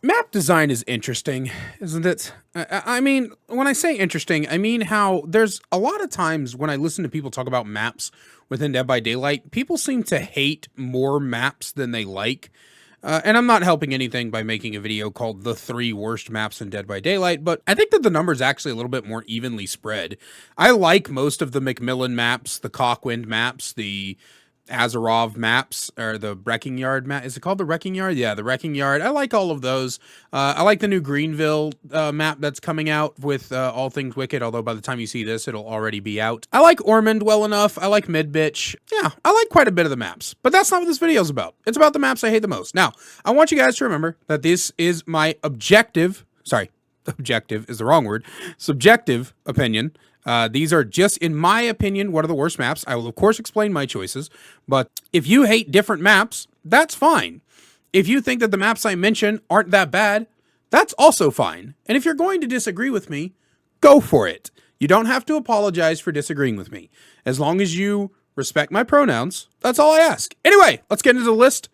Map design is interesting, isn't it? I mean, when I say interesting, I mean how there's a lot of times when I listen to people talk about maps within Dead by Daylight, people seem to hate more maps than they like. And I'm not helping anything by making a video called The 3 Worst Maps in Dead by Daylight, but I think that the number's actually a little bit more evenly spread. I like most of the Macmillan maps, the Cockwind maps, the Azarov maps, or the Wrecking Yard map. Is it called the Wrecking Yard? Yeah, the Wrecking Yard. I like all of those. I like the new Greenville map that's coming out with All Things Wicked, although by the time you see this, it'll already be out. I like Ormond well enough. I like Midbitch. Yeah, I like quite a bit of the maps, but that's not what this video is about. It's about the maps I hate the most. Now, I want you guys to remember that this is my objective is the wrong word, subjective opinion. These are just, in my opinion, one of the worst maps. I will, of course, explain my choices, but if you hate different maps, that's fine. If you think that the maps I mention aren't that bad, that's also fine. And if you're going to disagree with me, go for it. You don't have to apologize for disagreeing with me. As long as you respect my pronouns, that's all I ask. Anyway, let's get into the list.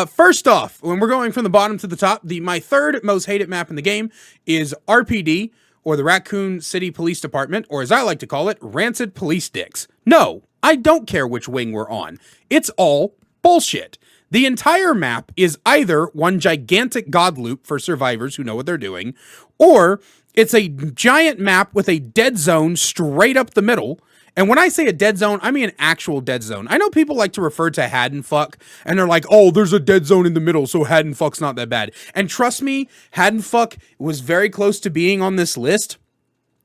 First off, when we're going from the bottom to the top, my third most hated map in the game is RPD, or the Raccoon City Police Department, or as I like to call it, Rancid Police Dicks. No, I don't care which wing we're on. It's all bullshit. The entire map is either one gigantic god loop for survivors who know what they're doing, or it's a giant map with a dead zone straight up the middle. And when I say a dead zone, I mean an actual dead zone. I know people like to refer to Haddonfuck, and they're like, oh, there's a dead zone in the middle, so Haddonfuck's not that bad. And trust me, Haddonfuck was very close to being on this list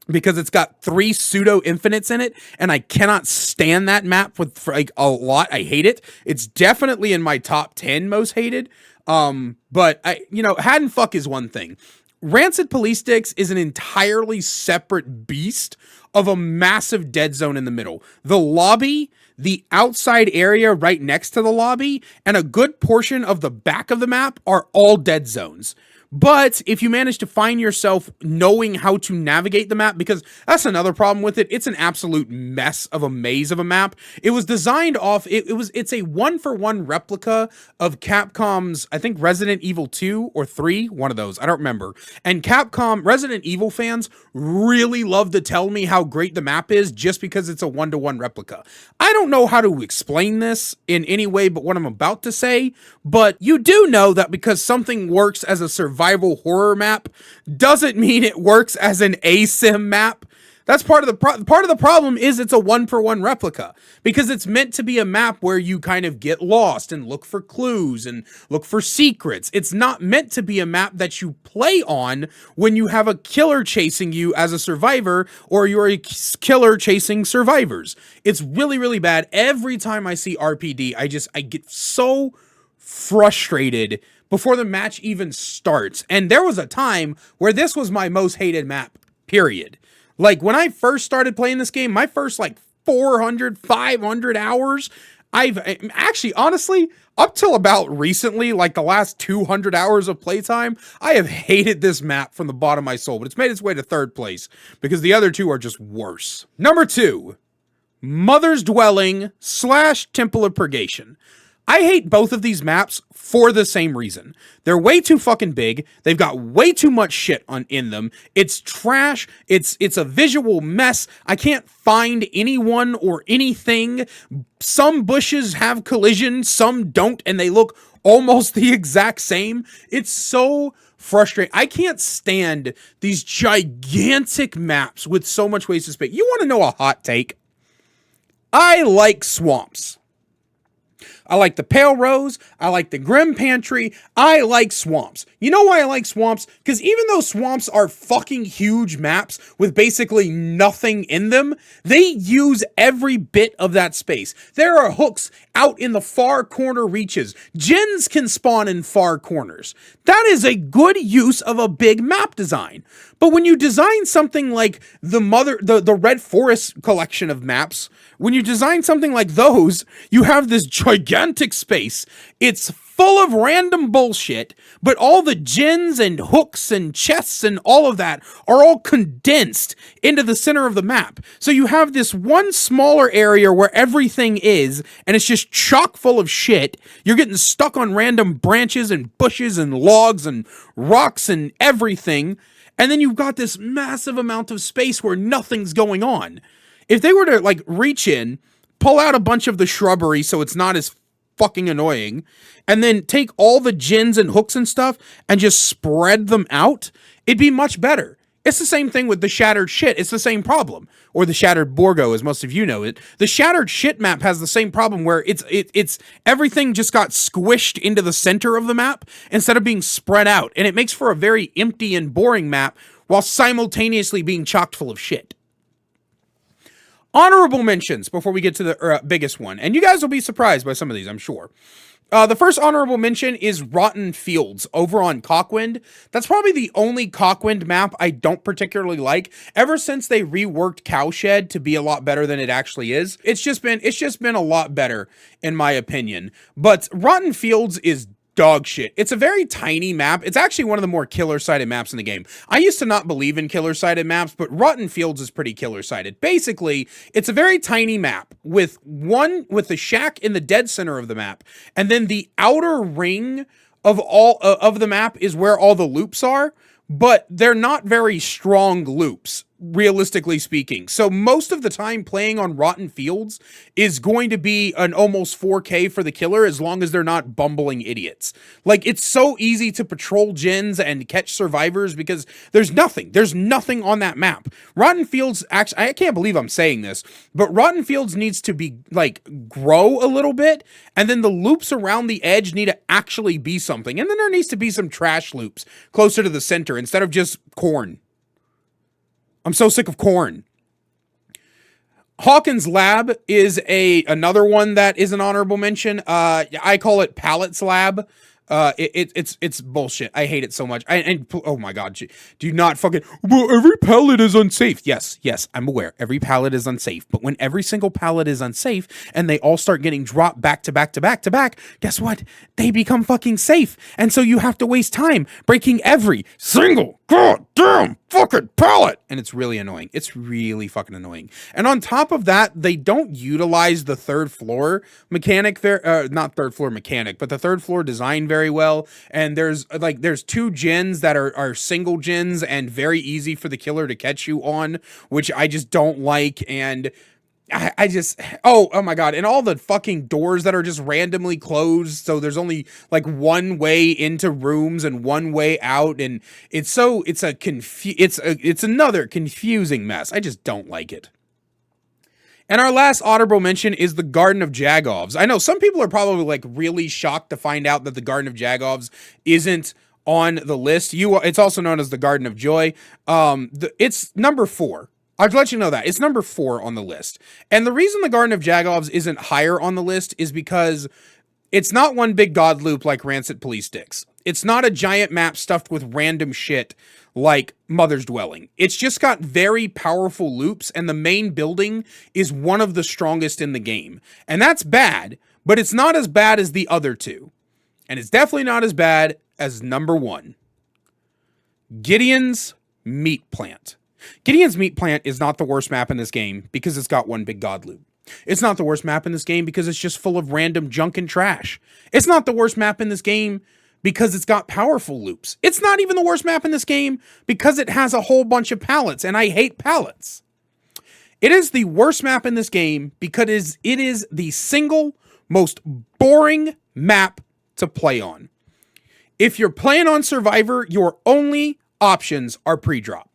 because it's got 3 pseudo-infinites in it, and I cannot stand that map for like a lot. I hate it. It's definitely in my top 10 most hated. But Haddonfuck is one thing. Rancid Police Dicks is an entirely separate beast of a massive dead zone in the middle. The lobby, the outside area right next to the lobby, and a good portion of the back of the map are all dead zones. But if you manage to find yourself knowing how to navigate the map, because that's another problem with it, it's an absolute mess of a maze of a map. It was designed off, it's a 1-for-1 replica of Capcom's, I think, Resident Evil 2 or 3, one of those, I don't remember. And Capcom, Resident Evil fans really love to tell me how great the map is just because it's a 1-to-1 replica. I don't know how to explain this in any way but what I'm about to say, but you do know that because something works as a survival horror map doesn't mean it works as an ASIM map. That's part of the problem is it's a 1-for-1 replica because it's meant to be a map where you kind of get lost and look for clues and look for secrets. It's not meant to be a map that you play on when you have a killer chasing you as a survivor or you're a killer chasing survivors. It's really, really bad. Every time I see RPD, I get so frustrated before the match even starts. And there was a time where this was my most hated map, period. Like, when I first started playing this game, my first, 400, 500 hours, I've actually, honestly, up till about recently, the last 200 hours of playtime, I have hated this map from the bottom of my soul, but it's made its way to third place, because the other two are just worse. Number 2, Mother's Dwelling / Temple of Purgation. I hate both of these maps for the same reason. They're way too fucking big. They've got way too much shit in them. It's trash. It's a visual mess. I can't find anyone or anything. Some bushes have collision, some don't, and they look almost the exact same. It's so frustrating. I can't stand these gigantic maps with so much wasted space. You want to know a hot take? I like swamps. I like the Pale Rose. I like the Grim Pantry. I like swamps. You know why I like swamps? Because even though swamps are fucking huge maps with basically nothing in them, they use every bit of that space. There are hooks out in the far corner reaches. Gens can spawn in far corners. That is a good use of a big map design. But when you design something like the Red Forest collection of maps, when you design something like those, you have this gigantic gigantic space. It's full of random bullshit, but all the gens and hooks and chests and all of that are all condensed into the center of the map. So you have this one smaller area where everything is, and it's just chock full of shit. You're getting stuck on random branches and bushes and logs and rocks and everything. And then you've got this massive amount of space where nothing's going on. If they were to like reach in, pull out a bunch of the shrubbery so it's not as fucking annoying, and then take all the gens and hooks and stuff and just spread them out, it'd be much better. It's the same thing with the shattered shit. It's the same problem. Or the shattered Borgo, as most of you know it. The shattered shit map has the same problem where it's everything just got squished into the center of the map instead of being spread out. And it makes for a very empty and boring map while simultaneously being chocked full of shit. Honorable mentions before we get to the biggest one. And you guys will be surprised by some of these, I'm sure. The first honorable mention is Rotten Fields over on Cockwind. That's probably the only Cockwind map I don't particularly like. Ever since they reworked Cowshed to be a lot better than it actually is, it's just been a lot better in my opinion. But Rotten Fields is dog shit. It's a very tiny map. It's actually one of the more killer-sided maps in the game. I used to not believe in killer-sided maps, but Rotten Fields is pretty killer-sided. Basically, it's a very tiny map with the shack in the dead center of the map, and then the outer ring of all of the map is where all the loops are, but they're not very strong loops, realistically speaking. So most of the time playing on Rotten Fields is going to be an almost 4K for the killer as long as they're not bumbling idiots. Like, it's so easy to patrol gens and catch survivors because there's nothing on that map. Rotten Fields, actually, I can't believe I'm saying this, but Rotten Fields needs to be, like, grow a little bit, and then the loops around the edge need to actually be something. And then there needs to be some trash loops closer to the center instead of just corn. I'm so sick of corn. Hawkins Lab is another one that is an honorable mention. I call it Pallets Lab. It's bullshit. I hate it so much. Oh my god, do not fucking. Well, every pallet is unsafe. Yes, I'm aware. Every pallet is unsafe. But when every single pallet is unsafe and they all start getting dropped back to back to back to back, guess what? They become fucking safe. And so you have to waste time breaking every single goddamn fucking pallet. And it's really annoying. It's really fucking annoying. And on top of that, they don't utilize the third floor mechanic there. Not third floor mechanic, but the third floor design very well. And there's two gens that are single gens and very easy for the killer to catch you on, which I just don't like. And I just, oh my god, and all the fucking doors that are just randomly closed, so there's only like one way into rooms and one way out, and it's another confusing mess. I just don't like it. And our last honorable mention is the Garden of Jagoffs. I know some people are probably like really shocked to find out that the Garden of Jagoffs isn't on the list. It's also known as the Garden of Joy. It's number 4. I'd let you know that. It's number 4 on the list. And the reason the Garden of Jagoffs isn't higher on the list is because it's not one big god loop like Rancid Police Sticks. It's not a giant map stuffed with random shit like Mother's Dwelling. It's just got very powerful loops, and the main building is one of the strongest in the game. And that's bad, but it's not as bad as the other two. And it's definitely not as bad as number 1. Gideon's Meat Plant. Gideon's Meat Plant is not the worst map in this game because it's got one big god loop. It's not the worst map in this game because it's just full of random junk and trash. It's not the worst map in this game because it's got powerful loops. It's not even the worst map in this game because it has a whole bunch of pallets, and I hate pallets. It is the worst map in this game because it is the single most boring map to play on. If you're playing on Survivor, your only options are pre-drop.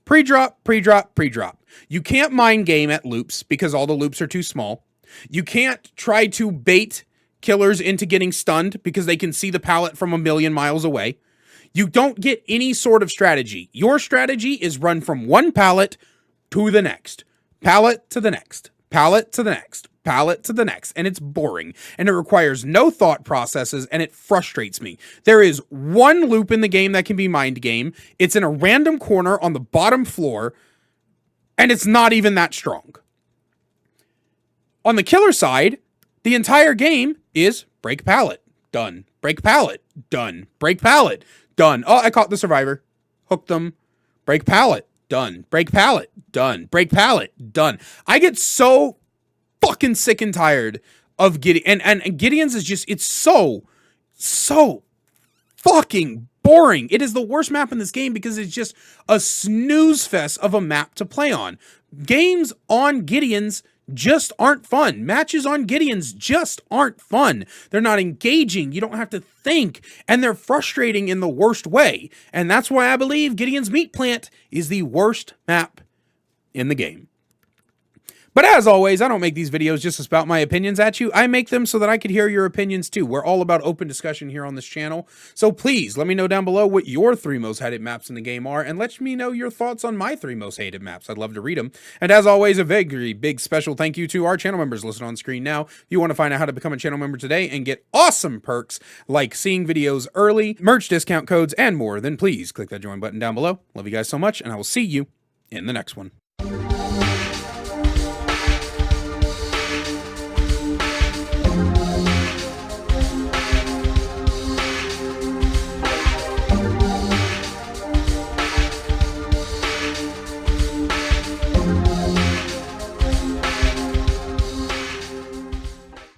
Pre-drop, pre-drop, pre-drop. You can't mind game at loops because all the loops are too small. You can't try to bait killers into getting stunned because they can see the pallet from a million miles away. You don't get any sort of strategy. Your strategy is run from one pallet to the next. Pallet to the next. Pallet to the next. Pallet to the next. And it's boring. And it requires no thought processes, and it frustrates me. There is one loop in the game that can be mind game. It's in a random corner on the bottom floor, and it's not even that strong. On the killer side, the entire game is break pallet. Done. Break pallet. Done. Break pallet. Done. Oh, I caught the survivor. Hooked them. Break pallet. Done. Break pallet. Done. Break pallet. Done. I get so fucking sick and tired of Gideon. And Gideons is just, it's so fucking boring. It is the worst map in this game because it's just a snooze fest of a map to play on. Games on Gideons just aren't fun. Matches on Gideons just aren't fun. They're not engaging. You don't have to think. And they're frustrating in the worst way. And that's why I believe Gideon's Meat Plant is the worst map in the game. But as always, I don't make these videos just to spout my opinions at you. I make them so that I could hear your opinions too. We're all about open discussion here on this channel. So please let me know down below what your 3 most hated maps in the game are, and let me know your thoughts on my 3 most hated maps. I'd love to read them. And as always, a very big special thank you to our channel members listed on screen now. If you want to find out how to become a channel member today and get awesome perks like seeing videos early, merch discount codes, and more, then please click that join button down below. Love you guys so much, and I will see you in the next one.